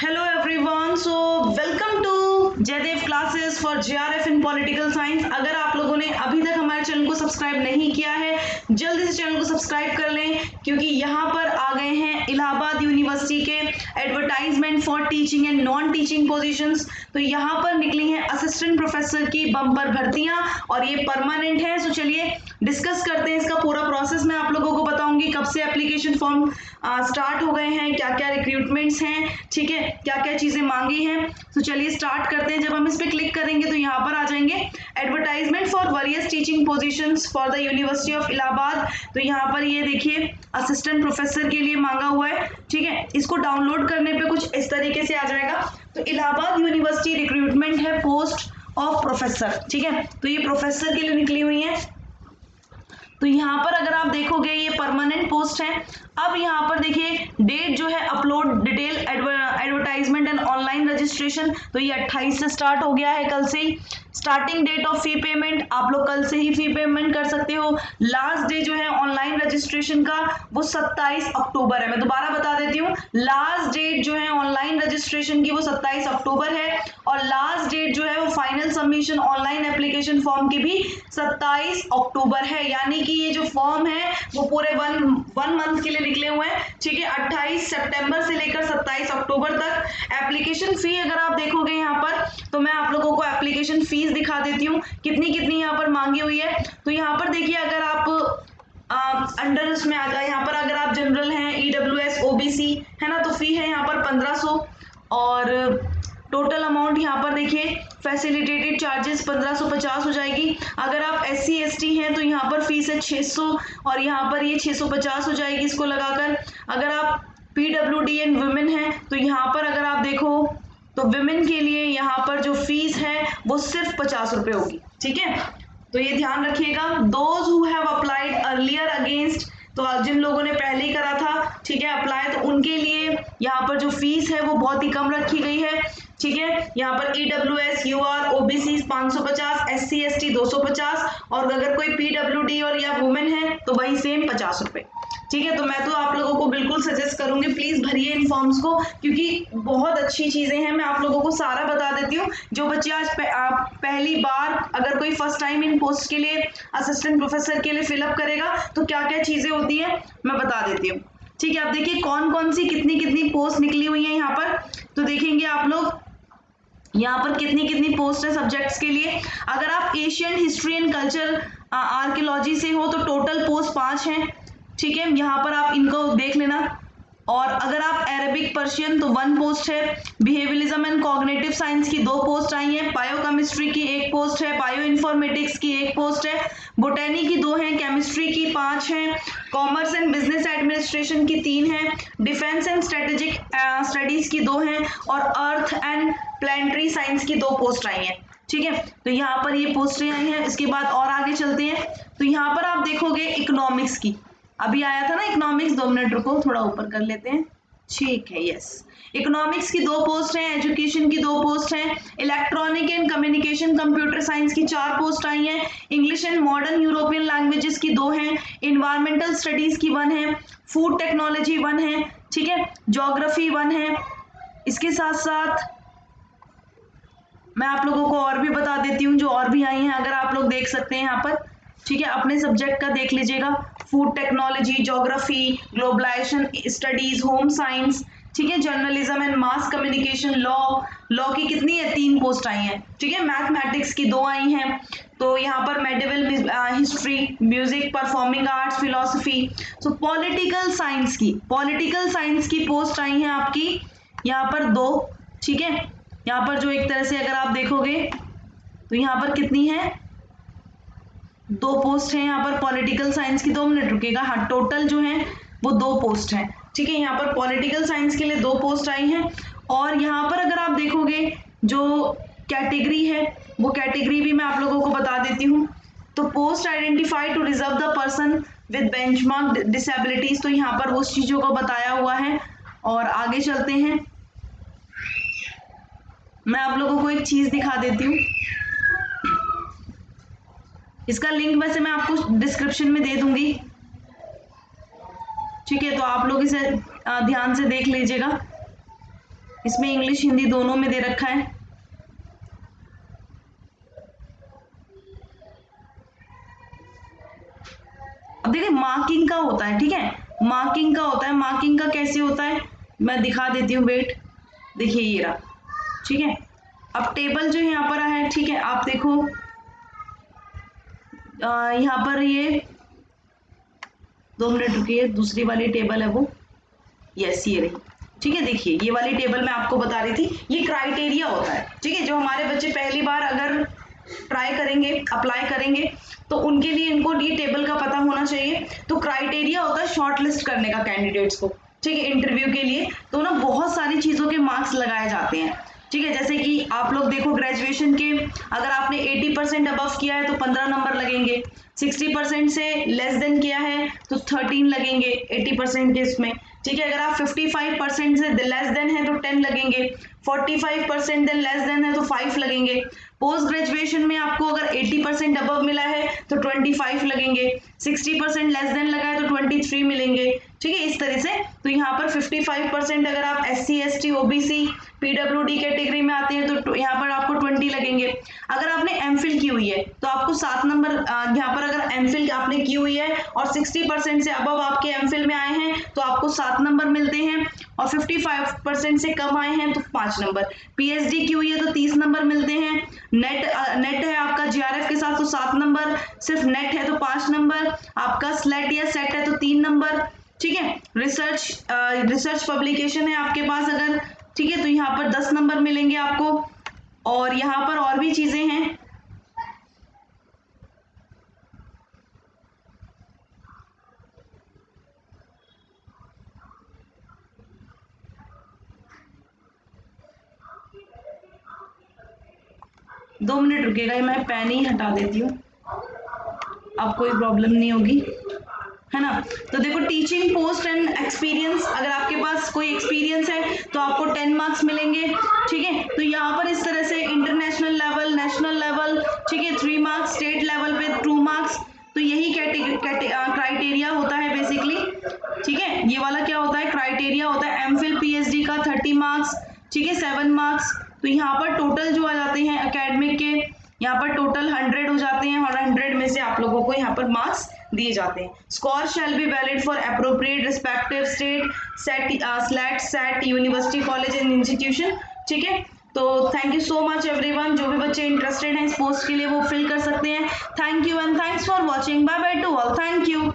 Hello everyone, so welcome to Jaidev classes for JRF in political science. अगर आप लोगों ने अभी तक हमारे चैनल को सब्सक्राइब नहीं किया है, जल्दी से चैनल को सब्सक्राइब कर लें, क्योंकि यहाँ पर आ गए हैं इलाहाबाद यूनिवर्सिटी के advertisement for teaching and non teaching positions. तो यहाँ पर निकली हैं असिस्टेंट प्रोफेसर की बम्पर भर्तियां और ये परमानेंट है। सो चलिए डिस्कस करते हैं इसका पूरा प्रोसेस। मैं आप लोगों को बताऊंगी कब से एप्लीकेशन फॉर्म स्टार्ट हो गए हैं, क्या क्या रिक्रूटमेंट्स हैं, ठीक है, क्या क्या चीजें मांगी हैं। तो चलिए स्टार्ट करते हैं। जब हम इस पे क्लिक करेंगे तो यहाँ पर आ जाएंगे advertisement for various teaching positions for the university of Allahabad. तो यहाँ पर ये देखिए असिस्टेंट प्रोफेसर के लिए मांगा हुआ है, ठीक है। इसको डाउनलोड करने पे कुछ इस तरीके से आ जाएगा। तो इलाहाबाद यूनिवर्सिटी रिक्रूटमेंट है पोस्ट ऑफ प्रोफेसर, ठीक है। तो ये प्रोफेसर के लिए निकली हुई है। तो यहाँ पर अगर आप देखोगे ये परमानेंट पोस्ट है। अब यहाँ पर देखिए डेट जो है upload detail advertisement and online registration. तो ये 28 से स्टार्ट हो गया है, कल से ही। Starting date of fee payment, आप लोग कल से ही फी पेमेंट कर सकते हो। लास्ट डे जो है ऑनलाइन रजिस्ट्रेशन का वो 27 अक्टूबर है। मैं दोबारा बता देती हूँ, लास्ट डेट जो है ऑनलाइन रजिस्ट्रेशन की वो 27 अक्टूबर है और लास्ट डेट जो है वो final submission online application form की भी 27 अक्टूबर है। यानी कि ये जो फॉर्म है वो पूरे वन मंथ के लिए निकले हुए हैं, ठीक है। 28 सितंबर से लेकर 27 अक्टूबर तक। एप्लीकेशन फी अगर आप देखोगे यहाँ पर, तो मैं आप लोगों को एप्लीकेशन फीस दिखा देती हूँ कितनी कितनी यहाँ पर मांगी हुई है। तो यहाँ पर देखिए अगर आप अंडर उसमें आ जाए, यहाँ पर अगर आप जनरल हैं, EWS OBC है ना, तो फी है यहाँ पर 1500 और टोटल अमाउंट यहाँ पर देखिए फैसिलिटेटेड चार्जेस 1550 हो जाएगी। अगर आप SC ST हैं तो यहाँ पर फीस है 600 और यहाँ पर ये 650 हो जाएगी इसको लगाकर। अगर आप PWD एंड वुमेन हैं तो यहाँ पर अगर आप देखो तो वुमेन के लिए यहाँ पर जो फीस है वो सिर्फ 50 रुपये होगी, ठीक है। तो ये ध्यान रखिएगा। Those who have applied earlier against, तो जिन लोगों ने पहले ही करा था, ठीक है, अप्लाई, तो उनके लिए यहाँ पर जो फीस है वो बहुत ही कम रखी गई है, ठीक है। यहाँ पर EWS UR OBC 550, SC ST 250 और अगर कोई PWD और या वुमेन है तो वही सेम 50 रुपये, ठीक है। तो मैं तो आप लोगों को बिल्कुल सजेस्ट करूंगी, प्लीज भरिए इन फॉर्म्स को, क्योंकि बहुत अच्छी चीजें हैं। मैं आप लोगों को सारा बता देती हूँ। जो बच्चे आज पहली बार अगर कोई फर्स्ट टाइम इन पोस्ट के लिए असिस्टेंट प्रोफेसर के लिए फिलअप करेगा तो क्या क्या चीजें होती है मैं बता देती हूँ, ठीक है। अब देखिए कौन कौन सी कितनी कितनी पोस्ट निकली हुई है यहाँ पर। तो देखेंगे आप लोग यहाँ पर कितनी कितनी पोस्ट है सब्जेक्ट्स के लिए। अगर आप Asian history and culture archaeology से हो तो टोटल पोस्ट 5 हैं, ठीक है। यहाँ पर आप इनको देख लेना। और अगर आप अरेबिक पर्शियन तो 1 पोस्ट है। बिहेवियरिज्म एंड कॉग्निटिव साइंस की 2 पोस्ट आई हैं। बायोकेमिस्ट्री की 1 पोस्ट है। बायो इन्फॉर्मेटिक्स की 1 पोस्ट है। बोटेनी की 2 हैं। केमिस्ट्री की 5 हैं। कॉमर्स एंड बिजनेस एडमिनिस्ट्रेशन की 3 हैं। डिफेंस एंड स्ट्रेटेजिक स्टडीज की 2 हैं और अर्थ एंड प्लानिटरी साइंस की 2 पोस्ट आई हैं, ठीक है। तो यहाँ पर ये पोस्टें आई हैं। इसके बाद और आगे चलते हैं। तो यहाँ पर आप देखोगे इकोनॉमिक्स की, अभी आया था ना इकोनॉमिक्स, 2 मिनट रुको, थोड़ा ऊपर कर लेते हैं, ठीक है, यस। इकोनॉमिक्स की 2 पोस्ट हैं। एजुकेशन की 2 पोस्ट हैं। Electronic and communication computer science की 4 पोस्ट आई हैं। English and modern European languages की 2 हैं। इन्वायरमेंटल स्टडीज की 1 है। फूड टेक्नोलॉजी 1 है, ठीक है। ज्योग्राफी 1 है। इसके साथ साथ मैं आप लोगों को और भी बता देती हूँ जो और भी आई हैं, अगर आप लोग देख सकते हैं यहाँ पर, ठीक है। अपने सब्जेक्ट का देख लीजिएगा, food technology, geography, globalisation studies, home science, ठीक है। Journalism and mass communication, law की कितनी है 3 पोस्ट आई हैं, ठीक है। मैथमेटिक्स की 2 आई हैं। तो यहाँ पर medieval history, music, performing arts, philosophy. सो पॉलिटिकल साइंस की पोस्ट आई हैं आपकी यहाँ पर 2, ठीक है। यहाँ पर जो एक तरह से अगर आप देखोगे तो यहाँ पर कितनी है 2 पोस्ट है यहाँ पर पॉलिटिकल साइंस की। 2 मिनट रुकेगा, हाँ, टोटल जो है वो 2 पोस्ट है, ठीक है। यहाँ पर पॉलिटिकल साइंस के लिए 2 पोस्ट आई हैं। और यहाँ पर अगर आप देखोगे जो कैटेगरी है वो कैटेगरी भी मैं आप लोगों को बता देती हूँ। तो post identify to reserve the person with benchmark disabilities, तो यहाँ पर उस चीजों को बताया हुआ है। और आगे चलते हैं, मैं आप लोगों को एक चीज दिखा देती हूँ। इसका लिंक वैसे मैं आपको डिस्क्रिप्शन में दे दूंगी, ठीक है। तो आप लोग इसे ध्यान से देख लीजिएगा। इसमें इंग्लिश हिंदी दोनों में दे रखा है। अब देखिए मार्किंग का होता है, ठीक है, मार्किंग का होता है। मार्किंग का कैसे होता है मैं दिखा देती हूँ, वेट, देखिए ये रहा, ठीक है। अब टेबल जो यहाँ पर है, ठीक है, आप देखो यहाँ पर ये 2 मिनट रुकिए, दूसरी वाली टेबल है वो, यस ये रही, ठीक है। देखिए ये वाली टेबल मैं आपको बता रही थी, ये क्राइटेरिया होता है, ठीक है। जो हमारे बच्चे पहली बार अगर ट्राई करेंगे, अप्लाई करेंगे, तो उनके लिए इनको ये टेबल का पता होना चाहिए। तो क्राइटेरिया होता है शॉर्टलिस्ट करने का कैंडिडेट्स को, ठीक है, इंटरव्यू के लिए। तो ना बहुत सारी चीज़ों के मार्क्स लगाए जाते हैं, ठीक है। जैसे कि आप लोग देखो ग्रेजुएशन के, अगर आपने 80% अबव किया है तो 15 नंबर लगेंगे, 60% से लेस देन किया है तो 13 लगेंगे 80% के इसमें, ठीक है। अगर आप 55% से लेस देन है तो 10 लगेंगे, 45% देन लेस देन है तो 5 लगेंगे। पोस्ट ग्रेजुएशन में आपको अगर 80% अबव मिला है तो 25 लगेंगे, 60% लेस देन लगा है तो 23 मिलेंगे, ठीक है, इस तरह से। तो यहाँ पर 55% अगर आप SC ST OBC PWD category में आते हैं तो यहाँ पर आपको 20 लगेंगे। अगर आपने MPhil की हुई है तो आपको 7 नंबर, यहाँ पर अगर MPhil आपने की हुई है और 60% से अबव आपके MPhil में आए हैं तो आपको 7 नंबर मिलते हैं, और 55% से कम आए हैं तो 5 नंबर। PhD की हुई है तो 30 नंबर मिलते हैं। नेट है आपका GRF के साथ तो 7 नंबर, सिर्फ नेट है तो 5 नंबर, आपका स्लेट या सेट है तो 3 नंबर, ठीक है। रिसर्च पब्लिकेशन है आपके पास अगर, ठीक है, तो यहाँ पर 10 नंबर मिलेंगे आपको। और यहाँ पर और भी चीजें हैं, दो मिनट रुकेगा, मैं पेन ही हटा देती हूँ, अब कोई प्रॉब्लम नहीं होगी, है ना। तो देखो टीचिंग पोस्ट एंड एक्सपीरियंस, अगर आपके पास कोई एक्सपीरियंस है तो आपको 10 मार्क्स मिलेंगे, ठीक है। तो यहाँ पर इस तरह से इंटरनेशनल लेवल, नेशनल लेवल, ठीक है, 3 मार्क्स, स्टेट लेवल पे 2 मार्क्स। तो यही क्राइटेरिया होता है बेसिकली, ठीक है। ये वाला क्या होता है, क्राइटेरिया होता है। MPhil PhD का 30 मार्क्स, ठीक है, 7 मार्क्स। तो यहाँ पर टोटल जो आ जाते हैं एकेडमिक के, यहाँ पर टोटल 100 हो जाते हैं, और 100 में से आप लोगों को यहाँ पर मार्क्स दिए जाते हैं। Score shall be valid for appropriate respective state slate set university college and institution, ठीक है। तो thank you so much everyone, जो भी बच्चे इंटरेस्टेड हैं इस पोस्ट के लिए वो फिल कर सकते हैं। Thank you and thanks for watching, bye bye to all, thank you.